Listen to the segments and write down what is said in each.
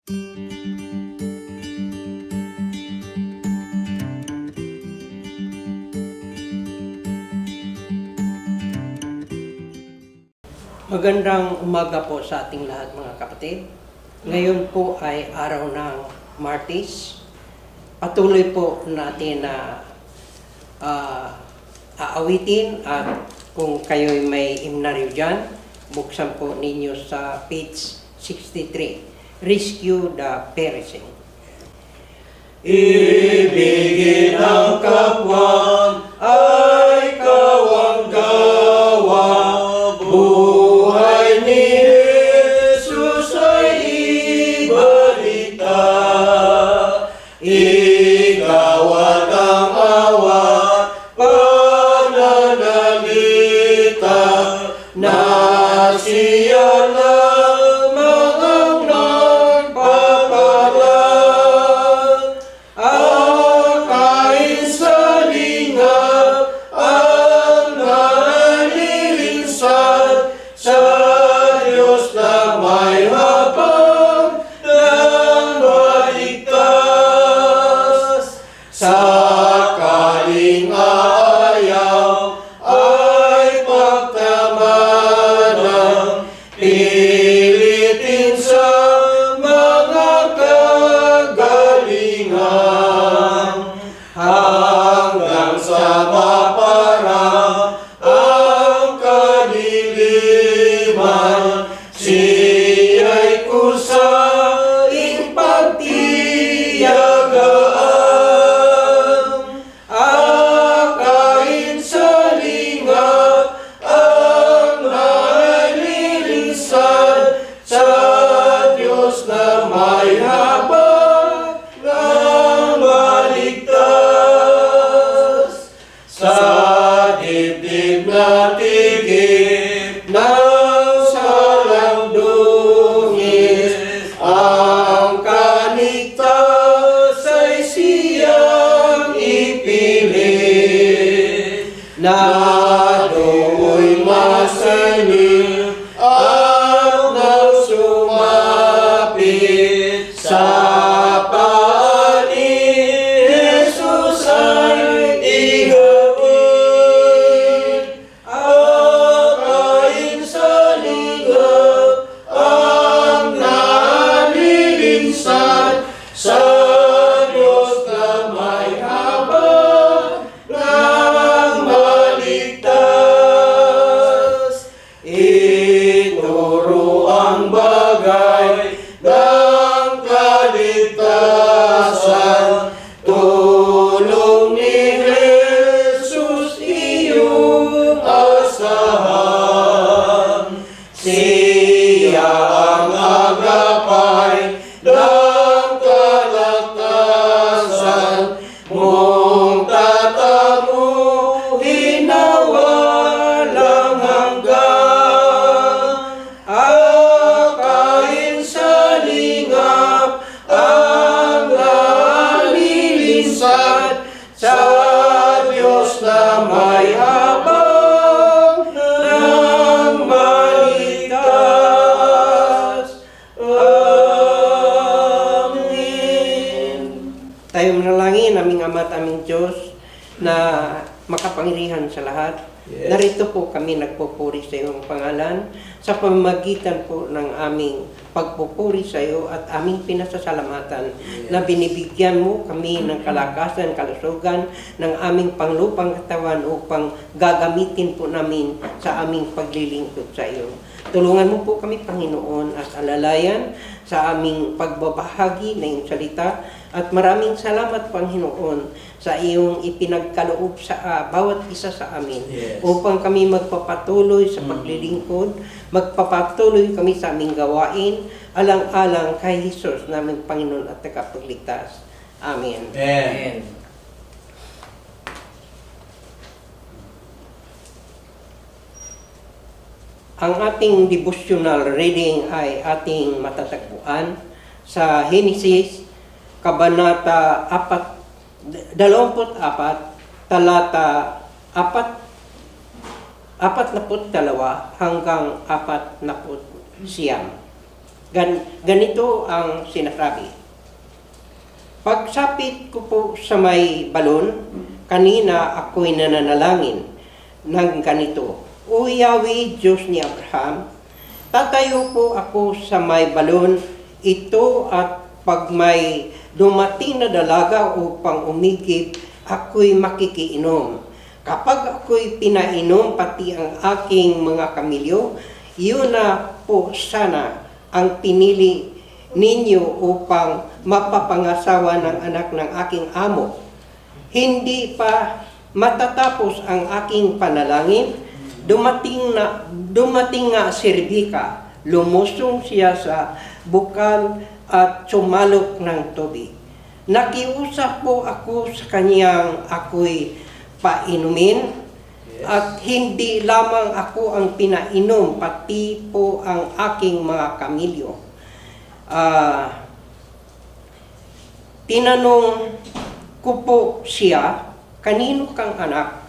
Magandang umaga po sa ating lahat mga kapatid. Ngayon po ay araw ng Martes. Patuloy po natin na aawitin at kung kayo'y may himnaryo dyan, buksan po ninyo sa page 63. Rescue the Perishing. Ibigin ang kapwa ay kawang-gawa. Buhay ni Jesus ay ibalita. Ikaw at ang awa, pananalita na siya lamang ang nagpapalang. Akain sa lingap ang nalilinsad sa Diyos na may habag ng maligtas. Sakaling aayaw ay pagkamanang pilitin sa mga kagalingan hanggang sa maparang ang kadiliman. Siya'y kusaing pagtiyagaan. Akain sa lingap ang nalilinsad sa Diyos na may habag ng maligtas. Sa dibdib na tigib ng salang dungis, ang kaligtas ay siyang ipilit. Na do'y masilip at nang sumapit sa paa ni Jesus ay igawin. Akain sa lingap ang nalilinsad sa Diyos na may habag ng maligtas. Ituro ang bagay ng kaligtasan, tulong ni Jesus iyong asahan. Siya ang agapay ng kalakasan, mong tatamuhin na walang hanggan. Akain sa lingap ang nalilinsad sa Diyos na may habag ng maligtas. Amen. Tayo manalangin, aming Ama at aming Diyos na makapangyarihan sa lahat. Yes. Narito po kami nagpupuri sa iyong pangalan sa pamamagitan po ng aming pagpupuri sa iyo at aming pinasasalamatan na binibigyan mo kami ng kalakasan, kalusugan ng aming panglupang katawan upang gagamitin po namin sa aming paglilingkod sa iyo. Tulungan mo po kami, Panginoon, at alalayan sa aming pagbabahagi ng iyong salita. At maraming salamat, Panginoon, sa iyong ipinagkaloob sa bawat isa sa amin. Yes. Upang kami magpapatuloy sa paglilingkod, magpapatuloy kami sa aming gawain, alang-alang kay Jesus naming Panginoon at Tagapagligtas. Amen. Amen. Ang ating devotional reading ay ating matatagpuan sa Henesis, Kabanata 24, talata 42 hanggang 49. Ganito ang sinasabi. Pagsapit ko po sa may balon, kanina ako'y nananalangin ng ganito. O Yahweh, Diyos ni Abraham, tatayo po ako sa may balon ito at pag may dumating na dalaga upang umigib, ako'y makikiinom. Kapag ako'y pinainom pati ang aking mga kamilyo, yun na po sana ang pinili ninyo upang mapapangasawa ng anak ng aking amo. Hindi pa matatapos ang aking panalangin, dumating nga si Rebecca, lumusong siya sa bukal at sumalok ng tubig. Nakiusap po ako sa kanyang ako'y painumin, at hindi lamang ako ang pinainom, pati po ang aking mga kamilyo. Tinanong ko po siya, kanino kang anak?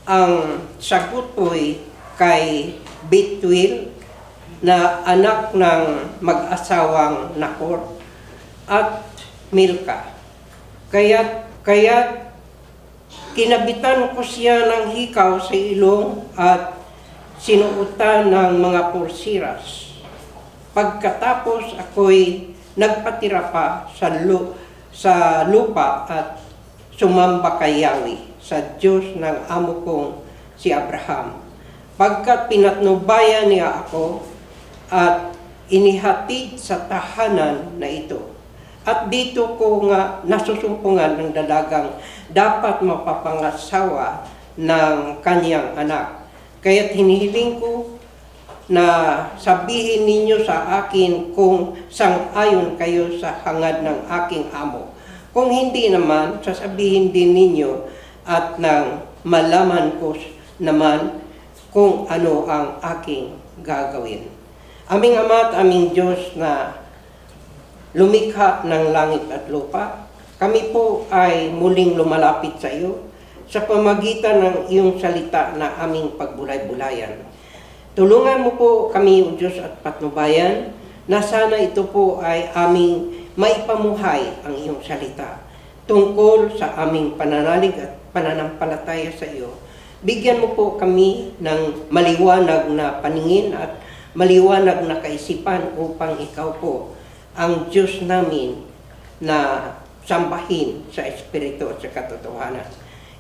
Ang sagot po'y kay Bethuel, na anak ng mag-asawang Nahor at Milka. Kaya kinabitan ko siya ng hikaw sa ilong at sinuutan ng mga pulsiras. Pagkatapos ako'y nagpatira pa sa lupa at sumamba kay Yahweh, sa Diyos ng amo kong si Abraham. Pagkat pinatnubayan niya ako at inihatid sa tahanan na ito. At dito ko nga nasusumpungan ng dalagang dapat mapapangasawa ng kanyang anak. Kaya't hinihiling ko na sabihin ninyo sa akin kung sang-ayon kayo sa hangad ng aking amo. Kung hindi naman, sasabihin din ninyo at nang malaman ko naman kung ano ang aking gagawin. Aming Ama at aming Diyos na lumikha ng langit at lupa, kami po ay muling lumalapit sa iyo sa pamagitan ng iyong salita na aming pagbulay-bulayan. Tulungan mo po kami, O Diyos at patnubayan, na sana ito po ay aming maipamuhay ang iyong salita tungkol sa aming pananalig at pananampalataya sa iyo. Bigyan mo po kami ng maliwanag na paningin at maliwanag na kaisipan upang ikaw po ang Diyos namin na sambahin sa Espiritu at sa katotohanan.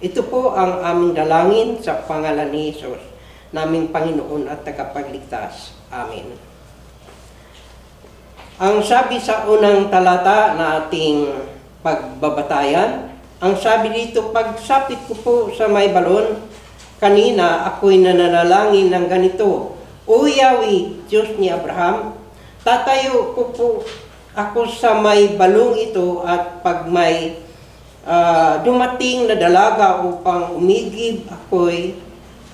Ito po ang aming dalangin sa pangalan ni Jesus, naming Panginoon at tagapagligtas. Amen. Ang sabi sa unang talata na ating pagbabatayan, ang sabi dito, pagsapit ko po sa may balon, kanina ako'y nananalangin ng ganito, O Yahweh, Diyos ni Abraham, tatayo ko po ako sa may balong ito at pag may dumating na dalaga upang umigib, ako'y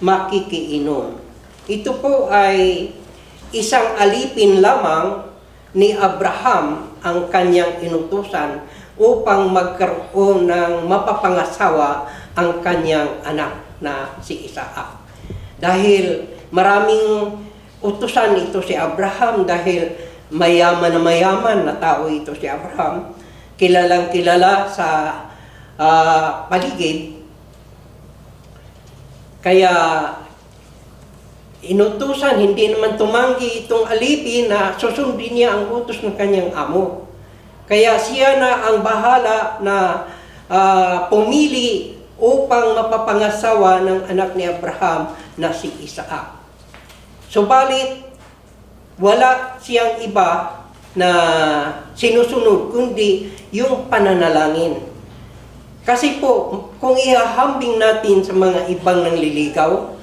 makikiinom. Ito po ay isang alipin lamang ni Abraham ang kanyang inutusan upang magkaroon ng mapapangasawa ang kanyang anak na si Isaac. Dahil maraming utusan ito si Abraham, dahil mayaman na tao ito si Abraham, kilalang kilala sa paligid. Kaya inutusan, hindi naman tumanggi itong alipin na susundin niya ang utos ng kanyang amo. Kaya siya na ang bahala na pumili upang mapapangasawa ng anak ni Abraham na si Isaac. Subalit, wala siyang iba na sinusunod, kundi yung pananalangin. Kasi po, kung ihahambing natin sa mga ibang nangliligaw,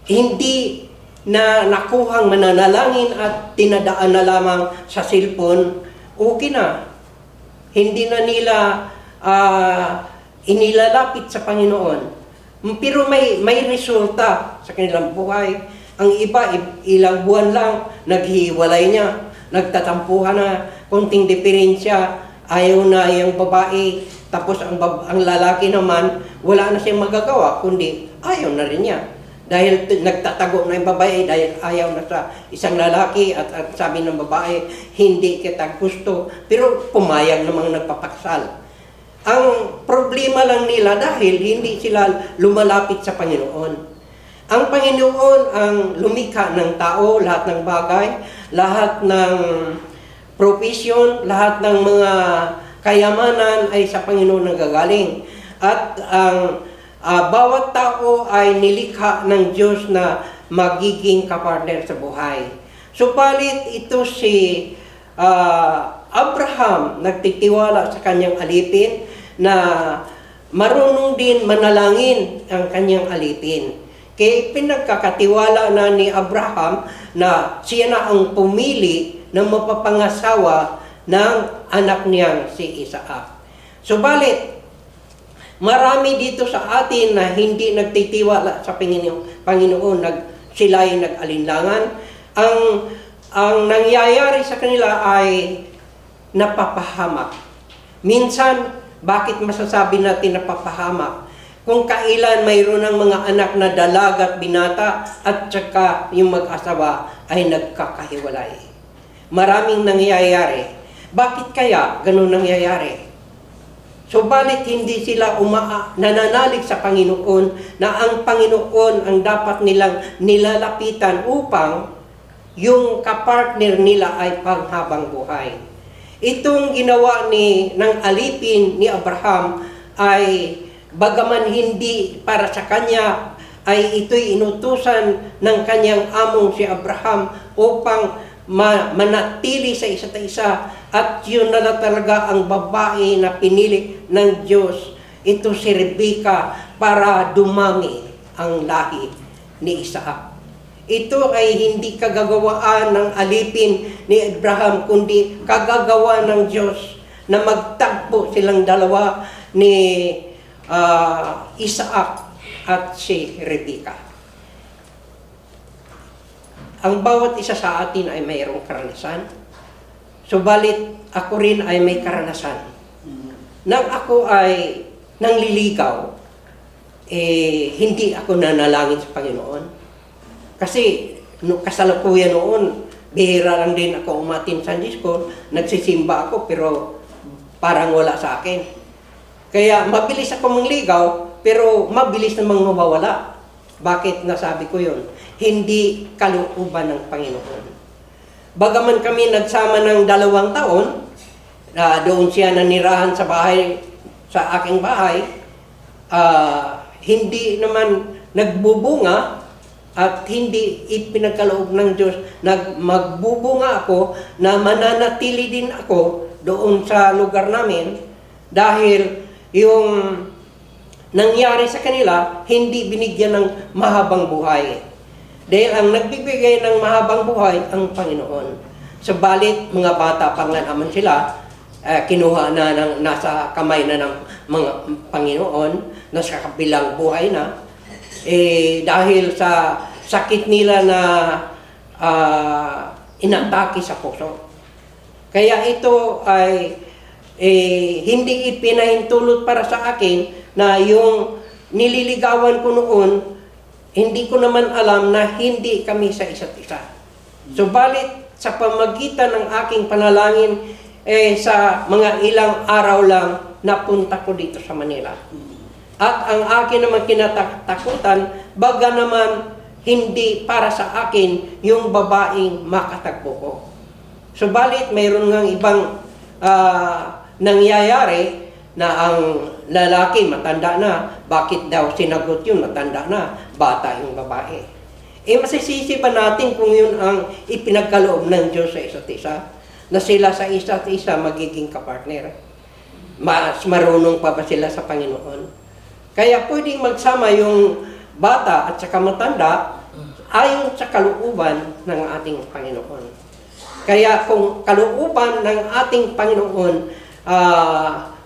hindi na nakuhang mananalangin at tinadaan na lamang sa cellphone, okay na. Hindi na nila inilalapit sa Panginoon. Pero may resulta sa kanilang buhay. Ang iba, ilang buwan lang, naghiwalay niya, nagtatampuhan na, konting diferensya, ayaw na yung babae, tapos ang lalaki naman, wala na siyang magagawa, kundi ayaw na rin niya. Dahil nagtatago na yung babae dahil ayaw na sa isang lalaki at sabi ng babae, hindi kita gusto. Pero pumayag namang nagpapaksal. Ang problema lang nila dahil hindi sila lumalapit sa Panginoon. Ang Panginoon ang lumikha ng tao, lahat ng bagay, lahat ng provision, lahat ng mga kayamanan ay sa Panginoon nanggagaling. At ang bawat tao ay nilikha ng Diyos na magiging kapartner sa buhay. Subalit ito si Abraham nagtitiwala sa kanyang alipin na marunong din manalangin ang kanyang alipin. Kaya pinagkakatiwala na ni Abraham na siya na ang pumili ng mapapangasawa ng anak niyang si Isaac. Subalit, marami dito sa atin na hindi nagtitiwala sa Panginoon, sila ay nag-alinlangan. Ang nangyayari sa kanila ay napapahamak. Minsan, bakit masasabi natin napapahamak? Kung kailan mayroon ng mga anak na dalaga at binata at saka yung mag-asawa ay nagkakahiwalay. Maraming nangyayari. Bakit kaya ganun nangyayari? Subalit hindi sila nananalig sa Panginoon na ang Panginoon ang dapat nilang nilalapitan upang yung kapartner nila ay panghabang buhay. Itong ginawa ng alipin ni Abraham ay bagaman hindi para sa kanya, ay ito'y inutusan ng kanyang among si Abraham upang manatili sa isa't isa. At yun na talaga ang babae na pinili ng Diyos. Ito si Rebecca para dumami ang lahi ni Isaac. Ito ay hindi kagagawaan ng alipin ni Abraham, kundi kagagawa ng Diyos na magtagpo silang dalawa ni Isaac at si Rebecca. Ang bawat isa sa atin ay mayroong karanasan. Subalit ako rin ay may karanasan. Nang ako ay nangliligaw, hindi ako nanalangin sa Panginoon. Kasi kasalukuyan noon, bihira lang din ako umatin sa Sunday school, nagsisimba ako pero parang wala sa akin. Kaya mabilis ako mangligaw, pero mabilis namang mawawala. Bakit nasabi ko yun? Hindi kalooban ng Panginoon. Bagaman kami nagsama ng 2 taon, doon siya nanirahan sa bahay, sa aking bahay, hindi naman nagbubunga at hindi ipinagkaloob ng Diyos. Magbubunga ako na mananatili din ako doon sa lugar namin dahil yung nangyari sa kanila, hindi binigyan ng mahabang buhay. Dahil ang nagbibigay ng mahabang buhay, ang Panginoon. Subalit, mga bata pa nga naman sila, kinuha na nasa kamay na ng mga Panginoon, nasa kabilang buhay na, dahil sa sakit nila na inatake sa puso. Kaya ito ay hindi ipinahintulot para sa akin na yung nililigawan ko noon, hindi ko naman alam na hindi kami sa isa't isa. Subalit sa pamagitan ng aking panalangin, sa mga ilang araw lang napunta ko dito sa Manila. At ang akin naman kinatakutan, baga naman hindi para sa akin yung babaeng makatagpo ko. Subalit mayroon ngang ibang nangyayari na ang lalaki matanda na. Bakit daw sinagot yun? Matanda na, bata yung babae. Masisisi ba natin kung yun ang ipinagkaloob ng Diyos sa isa't isa? Na sila sa isa't isa magiging kapartner? Mas marunong pa ba sila sa Panginoon? Kaya pwedeng magsama yung bata at saka matanda ayon sa kalooban ng ating Panginoon. Kaya kung kalooban ng ating Panginoon,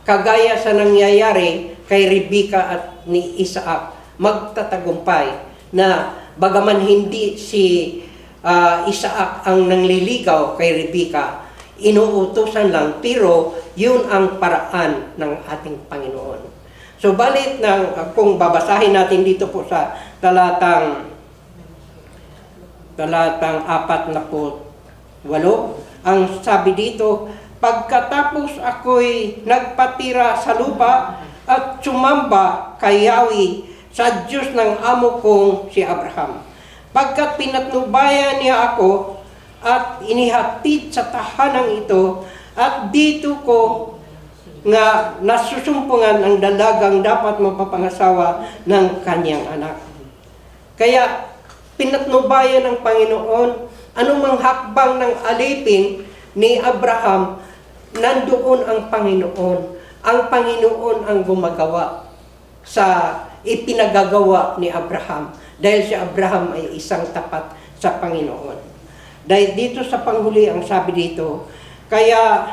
kagaya sa nangyayari kay Rebecca at ni Isaac, magtatagumpay na bagaman hindi si Isaac ang nangliligaw kay Rebecca, inuutusan lang, pero yun ang paraan ng ating Panginoon. So balit kung babasahin natin dito po sa talatang talatang 48. Ang sabi dito, pagkatapos ako'y nagpatira sa lupa at sumamba kay Yahweh sa Diyos ng amo kong si Abraham. Pagkat pinatnubayan niya ako at inihatid sa tahanang ito, at dito ko nga nasusumpungan ang dalagang dapat mapapangasawa ng kanyang anak. Kaya pinatnubayan ng Panginoon, anumang hakbang ng alipin ni Abraham, nandoon ang Panginoon. Ang Panginoon ang gumagawa sa ipinagagawa ni Abraham. Dahil si Abraham ay isang tapat sa Panginoon. Dahil dito sa panghuli, ang sabi dito, kaya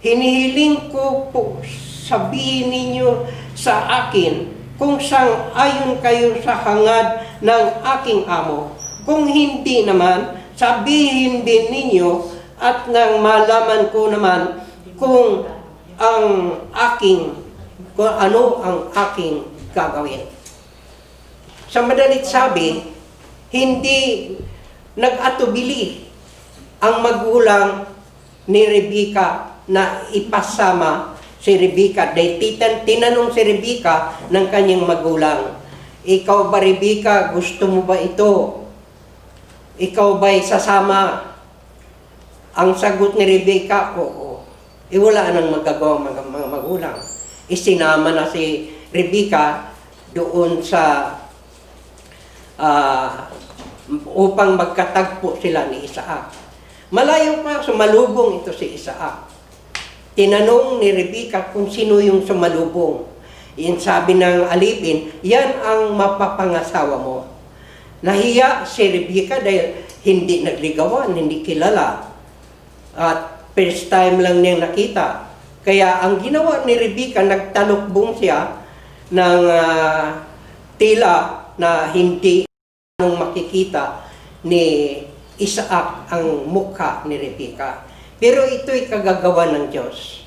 hinihiling ko po sabihin ninyo sa akin kung sang ayon kayo sa hangad ng aking amo. Kung hindi naman, sabihin din ninyo at nang malaman ko naman kung ano ang aking gagawin. Sa madalit sabi, hindi nag-atubili ang magulang ni Rebecca na ipasama si Rebecca. Dahil tinanong si Rebecca ng kanyang magulang, ikaw ba Rebecca, gusto mo ba ito? Ikaw ba'y sasama? Ang sagot ni Rebecca, oo. Wala nang magagawa mga magulang. Isinama na si Rebecca doon sa upang magkatagpo sila ni Isaac. Malayo pa, sumalubong ito si Isaac. Tinanong ni Rebecca kung sino yung sumalubong. Yan sabi ng alipin, yan ang mapapangasawa mo. Nahiya si Rebecca dahil hindi nagligawan, hindi kilala. At first time lang niyang nakita. Kaya ang ginawa ni Rebecca, nagtalukbong siya ng tila na hindi makikita ni Isaac ang mukha ni Rebecca. Pero ito'y kagagawa ng Diyos.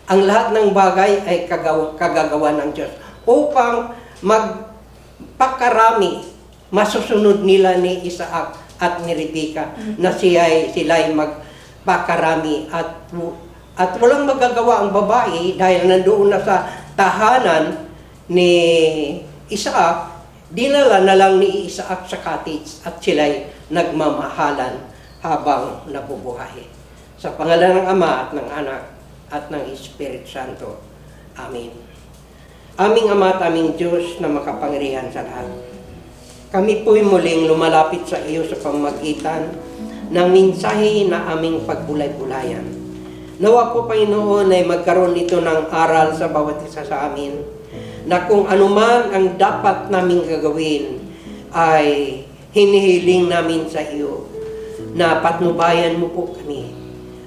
Ang lahat ng bagay ay kagagawa ng Diyos upang magpakarami, masusunod nila ni Isaac at ni Rebecca na sila'y magpakarami at walang magagawa ang babae dahil nandoon na sa tahanan ni Isaac. Dinala na lang ni Isaac sa cottage at sila'y nagmamahalan habang nabubuhay. Sa pangalan ng Ama at ng Anak at ng Espiritu Santo. Amen. Aming Ama at aming Diyos na makapangyarihan sa lahat. Kami po'y muling lumalapit sa iyo sa pamamagitan ng mensahe na aming pagbulay-bulayan. Nawa po, Panginoon, ay magkaroon ito ng aral sa bawat isa sa amin, na kung anuman ang dapat naming gagawin ay hinihiling namin sa iyo na patnubayan mo po kami.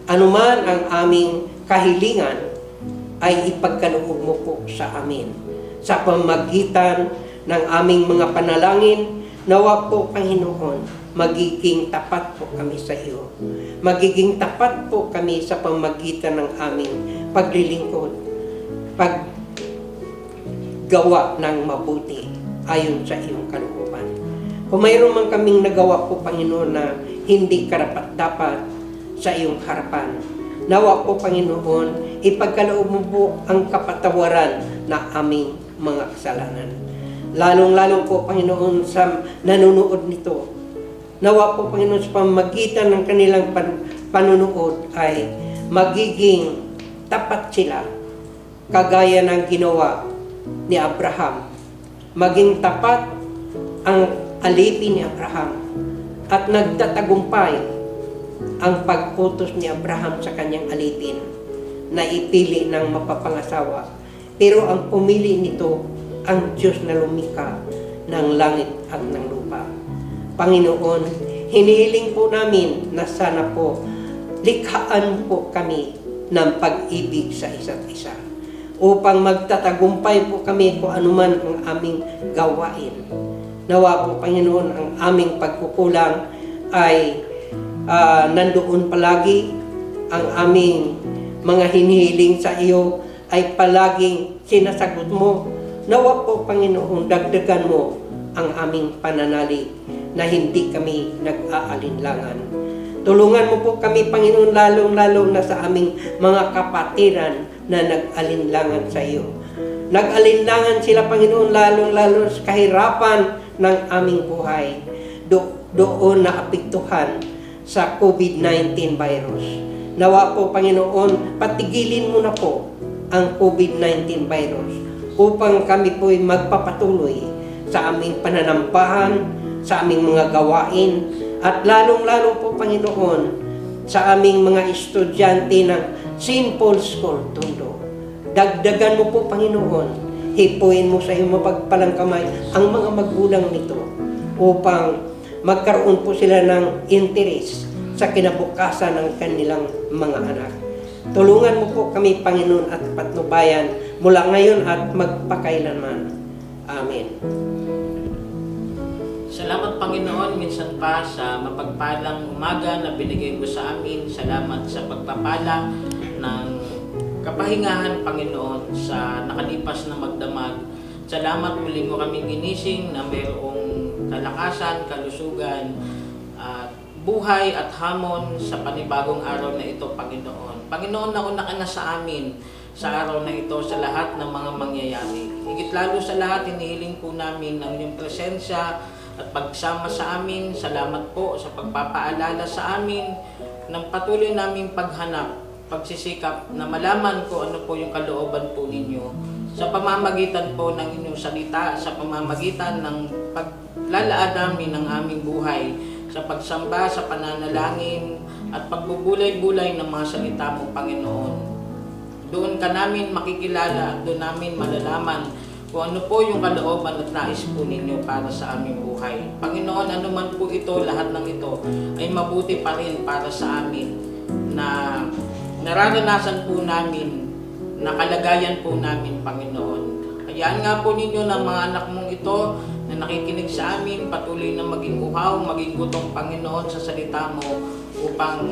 Anuman ang aming kahilingan ay ipagkaloob mo po sa amin. Sa pamagitan ng aming mga panalangin, nawa po, Panginoon, magiging tapat po kami sa iyo. Magiging tapat po kami sa pamagitan ng aming paglilingkod, paggawa ng mabuti ayon sa iyong kalooban. Kung mayroon man kaming nagawa po, Panginoon, na hindi karapat-dapat sa iyong harapan, nawa po, Panginoon, ipagkaloob mo po ang kapatawaran na aming mga kasalanan. Lalong-lalo po, Panginoon, sa nanonood nito, nawa po, Panginoon, sa pamamagitan ng kanilang panunood ay magiging tapat sila, kagaya ng ginawa ni Abraham. Maging tapat ang alipin ni Abraham at nagtatagumpay ang pag-utos ni Abraham sa kanyang alipin na ipili ng mapapangasawa. Pero ang pumili nito ang Diyos na lumikha ng langit at ng lupa. Panginoon, hinihiling po namin na sana po likhaan po kami ng pag-ibig sa isa't isa upang magtatagumpay po kami kung anuman ang aming gawain. Nawa po, Panginoon, ang aming pagkukulang ay nandoon palagi. Ang aming mga hinihiling sa iyo ay palaging sinasagot mo. Nawa po, Panginoon, dagdagan mo ang aming pananalig na hindi kami nag-aalinlangan. Tulungan mo po kami, Panginoon, lalong-lalo na sa aming mga kapatiran na nag-alinlangan sa iyo. Nag-alinlangan sila, Panginoon, lalong-lalo sa kahirapan ng aming buhay. Doon naapektuhan sa COVID-19 virus. Nawa po, Panginoon, patigilin mo na po ang COVID-19 virus upang kami po'y magpapatuloy sa aming pananampahan, sa aming mga gawain, at lalong-lalo po, Panginoon, sa aming mga estudyante ng St. Paul's School, Tondo. Dagdagan mo po, Panginoon, hipuin mo sa iyong mapagpalang kamay ang mga magulang nito upang magkaroon po sila ng interes sa kinabukasan ng kanilang mga anak. Tulungan mo po kami, Panginoon, at patnubayan mula ngayon at magpakailanman. Amen. Salamat, Panginoon, minsan pa sa mapagpalang umaga na binigay mo sa amin. Salamat sa pagpapala ng kapahingahan, Panginoon, sa nakalipas na magdamag. Salamat muli mo kami ginising na mayroong kalakasan, kalusugan, at buhay at hamon sa panibagong araw na ito, Panginoon. Panginoon, nauna ka na sa amin sa araw na ito, sa lahat ng mga mangyayari. Higit lalo sa lahat, hinihiling po namin ang iyong presensya at pagsama sa amin. Salamat po sa pagpapaalala sa amin ng patuloy naming paghanap, pagsisikap na malaman ko ano po yung kalooban po ninyo sa pamamagitan po ng inyong salita, sa pamamagitan ng paglalaan namin ng aming buhay, sa pagsamba, sa pananalangin at pagbubulay-bulay ng mga salita mo, Panginoon. Doon ka namin makikilala, doon namin malalaman kung ano po yung kalooban at nais po ninyo para sa aming buhay. Panginoon, ano man po ito, lahat ng ito ay mabuti pa rin para sa amin na nararanasan po namin, na kalagayan po namin, Panginoon. Hayaan nga po ninyo ng mga anak mong ito na nakikinig sa amin, patuloy na maging uhaw, maging gutom, Panginoon, sa salita mo upang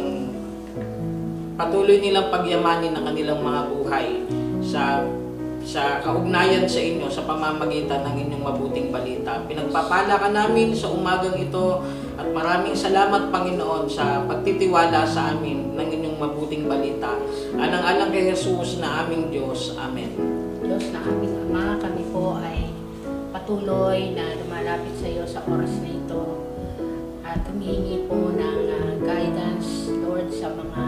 patuloy nilang pagyamanin ang kanilang mga buhay sa kaugnayan sa inyo, sa pamamagitan ng inyong mabuting balita. Pinagpapala ka namin sa umagang ito at maraming salamat, Panginoon, sa pagtitiwala sa amin ng inyong mabuting balita. Alang-alang kay Jesus na aming Diyos. Amen. Diyos na aming Ama, kami po ay patuloy na lumalapit sa iyo sa oras na ito at humihingi po ng guidance, Lord, sa mga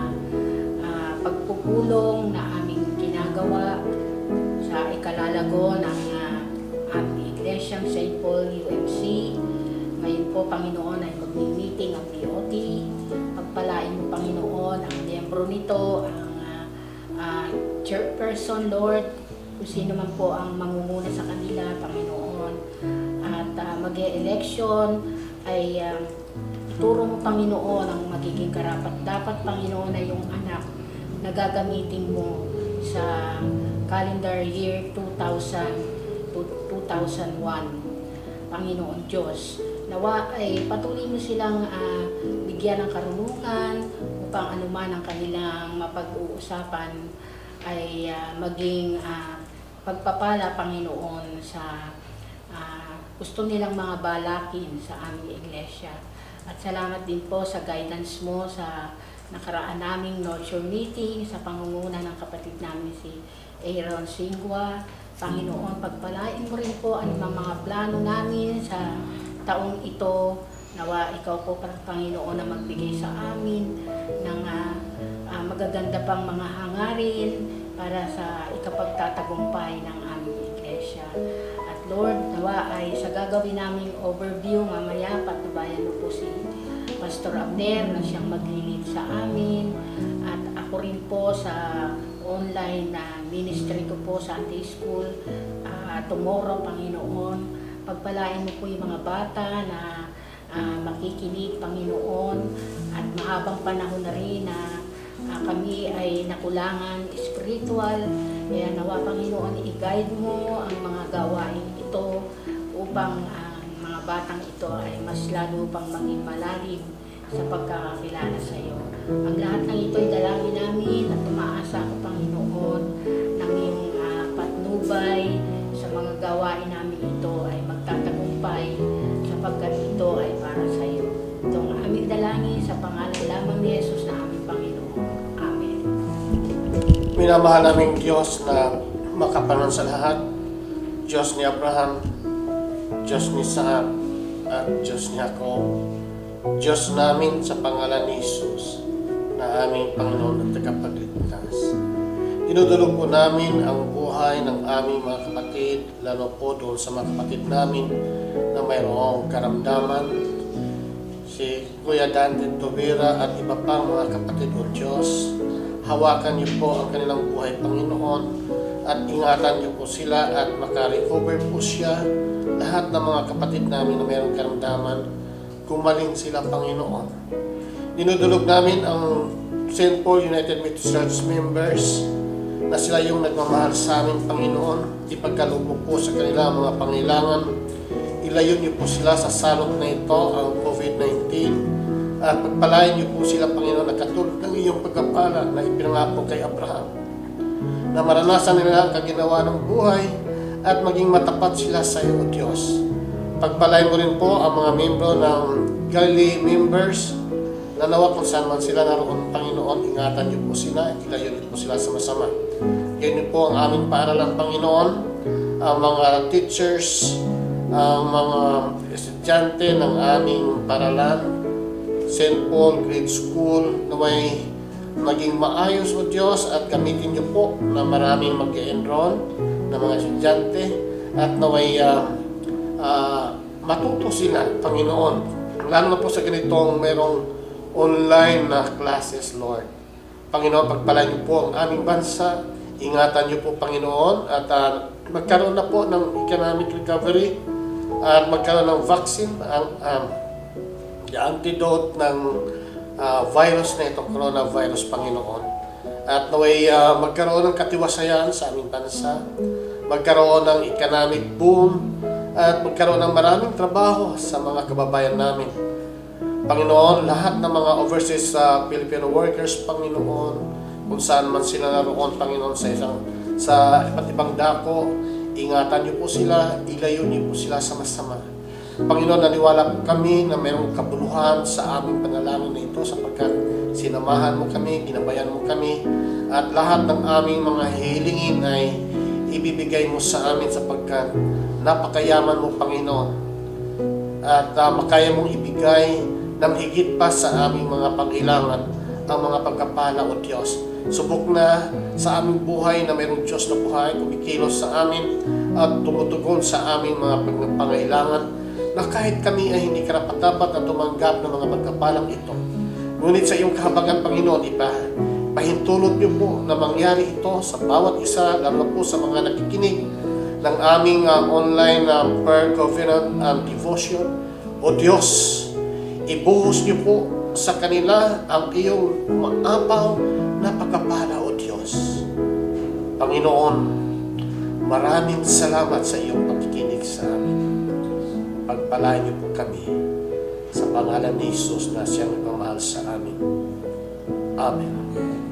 pagpupulong na aming ginagawa sa ikalalago ng aming iglesyang St. Paul UMC. Ngayon po, Panginoon, ay magmi-meeting ang BOT. Pagpalain mo, Panginoon, ang miyembro nito, ang chairperson, Lord, kung sino man po ang mangunguna sa kanila, Panginoon. At mag-e-election ay ituro mo, Panginoon, ang magiging karapat-dapat, Panginoon, na yung anak na gagamitin mo sa calendar year 2000 to 2001. Panginoon Diyos, nawa ay patuloy mo silang bigyan ng karunungan upang anuman ang kanilang mapag-uusapan ay maging pagpapala, Panginoon, sa gusto nilang mga balakin sa aming iglesia. At salamat din po sa guidance mo sa nakaraan naming nurture meeting sa pangunguna ng kapatid namin si Aaron Singwa. Panginoon, pagpalain mo rin po ang mga plano namin sa taong ito. Nawa ikaw po, Panginoon, na magbigay sa amin ng magaganda pang mga hangarin para sa ikapagtatagumpay ng aming iglesia. At Lord, nawa ay sa gagawin naming overview mamaya, patnubayan mo po si Pastor Abner na siyang maglilid sa amin. At ako rin po sa online na ministry ko po sa Sunday School. Tomorrow, Panginoon, pagpalain mo po yung mga bata na makikinig, Panginoon, at mahabang panahon na rin na kami ay nakulangan spiritual. Kaya nawa, Panginoon, i-guide mo ang mga gawain ito upang ang mga batang ito ay mas lalo pang maging malalim sa pagkakakilala sa iyo. Ang lahat ng ito ay dalangin namin at tumaasa ko, Panginoon, ng iyong patnubay sa mga gawain namin ito ay magtatagumpay sapagkat ito ay para sa Minamahal naming Diyos na makapanan sa lahat, Diyos ni Abraham, Diyos ni Isaac, at Diyos ni Jacob, Diyos namin sa pangalan ni Jesus na aming Panginoon at tagapagligtas. Dinudulog po namin ang buhay ng aming mga kapatid, lalo po doon sa mga kapatid namin na mayroong karamdaman, si Kuya Dante Tobira at iba pang mga kapatid o Diyos. Hawakan niyo po ang kanilang buhay, Panginoon, at ingatan niyo po sila at makarecover po siya. Lahat ng mga kapatid namin na mayroong karamdaman, gumaling sila, Panginoon. Dinudulog namin ang St. Paul United Methodist Church members na sila yung nagmamahal sa amin, Panginoon. Ipagkaloob po sa kanilang mga pangailangan. Ilayo niyo po sila sa salot na ito, ang COVID-19. At pagpalain niyo po sila, Panginoon, na katulad ng iyong pagkapala na ipinangako kay Abraham. Na maranasan nila ang kaginawa ng buhay at maging matapat sila sa iyo, O Diyos. Pagpalain mo rin po ang mga membro ng Galilee members na nawa kung saan man sila naroon, Panginoon. Ingatan niyo po sila, ilayo niyo po sila sa masama. Ganyan po ang aming paaralan, Panginoon, ang mga teachers, ang mga estudyante ng aming paaralan, St. Paul Grade School, na may maging maayos, O Diyos, at gamitin niyo po na maraming mag-enroll na mga estudyante at naway matuto sila, Panginoon. Lalo na po sa ganitong merong online na classes, Lord. Panginoon, pagpalain niyo po ang aming bansa. Ingatan niyo po, Panginoon, at magkaroon na po ng economic recovery at magkaroon ng vaccine, ang antidote ng virus na itong coronavirus, Panginoon. At naway magkaroon ng katiwasayan sa aming bansa, magkaroon ng economic boom, at magkaroon ng maraming trabaho sa mga kababayan namin. Panginoon, lahat ng mga overseas Filipino workers, Panginoon, kung saan man sila naroon, Panginoon, sa iba't ibang dako, ingatan niyo po sila, ilayo niyo po sila sa masama. Panginoon, naniwala po kami na mayroong kabuluhan sa aming panalangin na ito sapagkat sinamahan mo kami, ginabayan mo kami, at lahat ng aming mga hilingin ay ibibigay mo sa amin sapagkat napakayaman mo, Panginoon, at makaya mong ibigay ng higit pa sa aming mga pangailangan ang mga pagkapala, O Diyos. Subok na sa aming buhay na mayroong Diyos na buhay, kumikilos sa amin at tumutugon sa aming mga pangailangan na kahit kami ay hindi karapat-dapat na tumanggap ng mga pagkapalang ito. Ngunit sa iyong kahabagan, Panginoon, pahintulot niyo po na mangyari ito sa bawat isa, lalo po sa mga nakikinig ng aming online prayer covenant and devotion. O Diyos, ibuhos niyo po sa kanila ang iyong maapaw na pagkapala, O Diyos. Panginoon, maraming salamat sa iyong pagkikinig sa amin. Pagpalain niyo po kami sa pangalan ni Jesus na siyang nagmamahal sa amin. Amen.